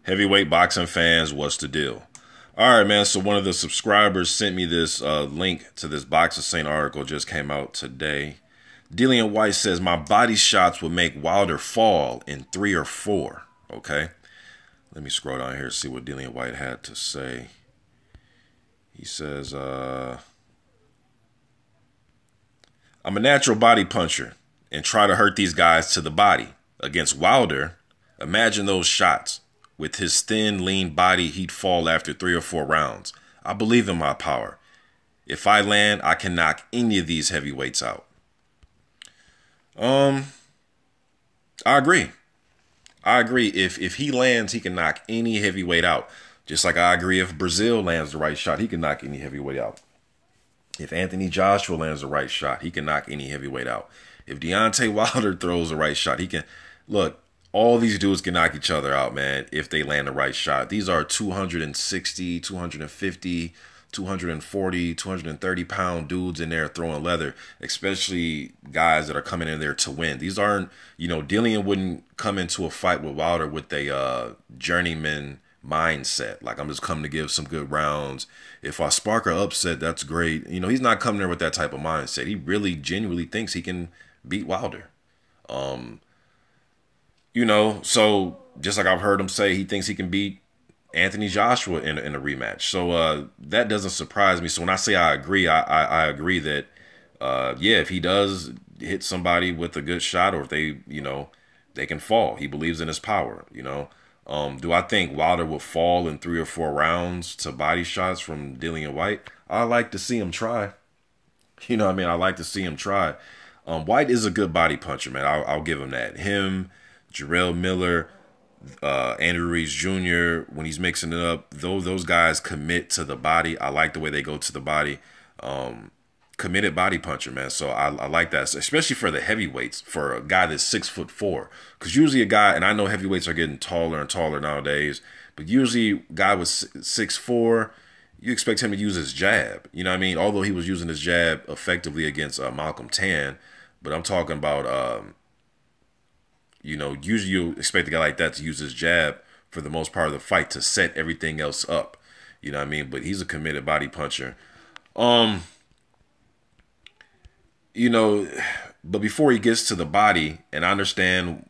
Heavyweight boxing fans, what's the deal? All right, man. So one of the subscribers sent me this link to this Box of Saint article just came out today. Dillian Whyte says my body shots would make Wilder fall in 3 or 4. Okay, let me scroll down here and see what Dillian Whyte had to say. He says, I'm a natural body puncher and try to hurt these guys to the body. Against Wilder, imagine those shots. With his thin, lean body, he'd fall after 3 or 4 rounds. I believe in my power. If I land, I can knock any of these heavyweights out. I agree. I agree. If he lands, he can knock any heavyweight out. Just like I agree if Brazil lands the right shot, he can knock any heavyweight out. If Anthony Joshua lands the right shot, he can knock any heavyweight out. If Deontay Wilder throws the right shot, he can. Look, all these dudes can knock each other out, man, if they land the right shot. These are 260, 250, 240, 230-pound dudes in there throwing leather, especially guys that are coming in there to win. These aren't, Dillian wouldn't come into a fight with Wilder with a journeyman mindset. Like, I'm just coming to give some good rounds. If I spark an upset, that's great. He's not coming there with that type of mindset. He really genuinely thinks he can beat Wilder. So just like I've heard him say, he thinks he can beat Anthony Joshua in a rematch. So that doesn't surprise me. So when I say I agree, I agree that, yeah, if he does hit somebody with a good shot, or if they can fall. He believes in his power, Do I think Wilder will fall in 3 or 4 rounds to body shots from Dillian Whyte? I like to see him try. I like to see him try. Whyte is a good body puncher, man. I'll give him that. Him, Jarrell Miller, Andrew Reese Jr., when he's mixing it up, those guys commit to the body. I like the way they go to the body. Committed body puncher, man. So I like that, especially for the heavyweights, for a guy that's 6'4". Because usually a guy, and I know heavyweights are getting taller and taller nowadays, but usually a guy with 6'4", you expect him to use his jab. You know what I mean? Although he was using his jab effectively against Malcolm Tan, but I'm talking about usually you expect a guy like that to use his jab for the most part of the fight to set everything else up. You know what I mean? But he's a committed body puncher. But before he gets to the body, and I understand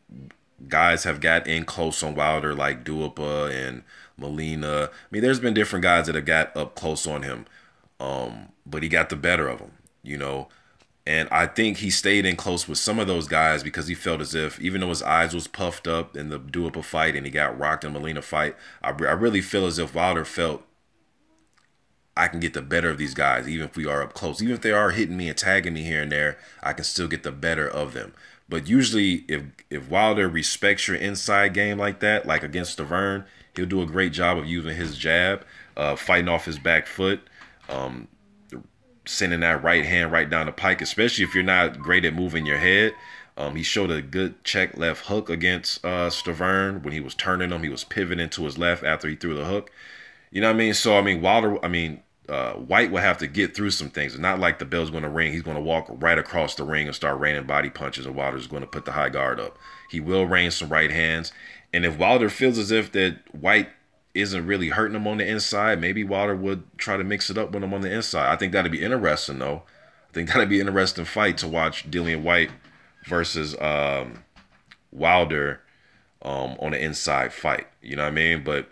guys have got in close on Wilder like Duhaupas and Molina. I mean, there's been different guys that have got up close on him, but he got the better of them, And I think he stayed in close with some of those guys because he felt as if, even though his eyes was puffed up in the Duhaupas fight and he got rocked in the Molina fight, I really feel as if Wilder felt, I can get the better of these guys, even if we are up close. Even if they are hitting me and tagging me here and there, I can still get the better of them. But usually, if Wilder respects your inside game like that, like against Stiverne, he'll do a great job of using his jab, fighting off his back foot, sending that right hand right down the pike, especially if you're not great at moving your head. He showed a good check left hook against Stiverne. When he was turning him, he was pivoting to his left after he threw the hook. You know what I mean? So, Whyte will have to get through some things. It's not like the bell's going to ring. He's going to walk right across the ring and start raining body punches, and Wilder's going to put the high guard up. He will rain some right hands. And if Wilder feels as if that Whyte isn't really hurting him on the inside, maybe Wilder would try to mix it up with him on the inside. I think that'd be interesting, though. I think that'd be an interesting fight to watch Dillian Whyte versus Wilder on the inside fight. You know what I mean? But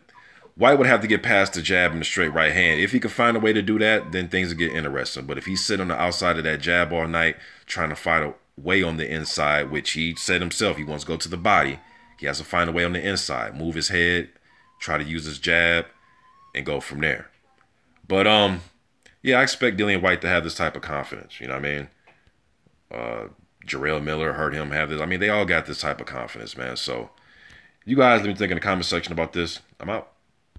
Whyte would have to get past the jab and the straight right hand. If he could find a way to do that, then things would get interesting. But if he's sitting on the outside of that jab all night, trying to fight a way on the inside, which he said himself, he wants to go to the body, he has to find a way on the inside, move his head, try to use his jab, and go from there. But, yeah, I expect Dillian Whyte to have this type of confidence. You know what I mean? Jarrell Miller, heard him have this. I mean, they all got this type of confidence, man. So, you guys let me think in the comment section about this. I'm out.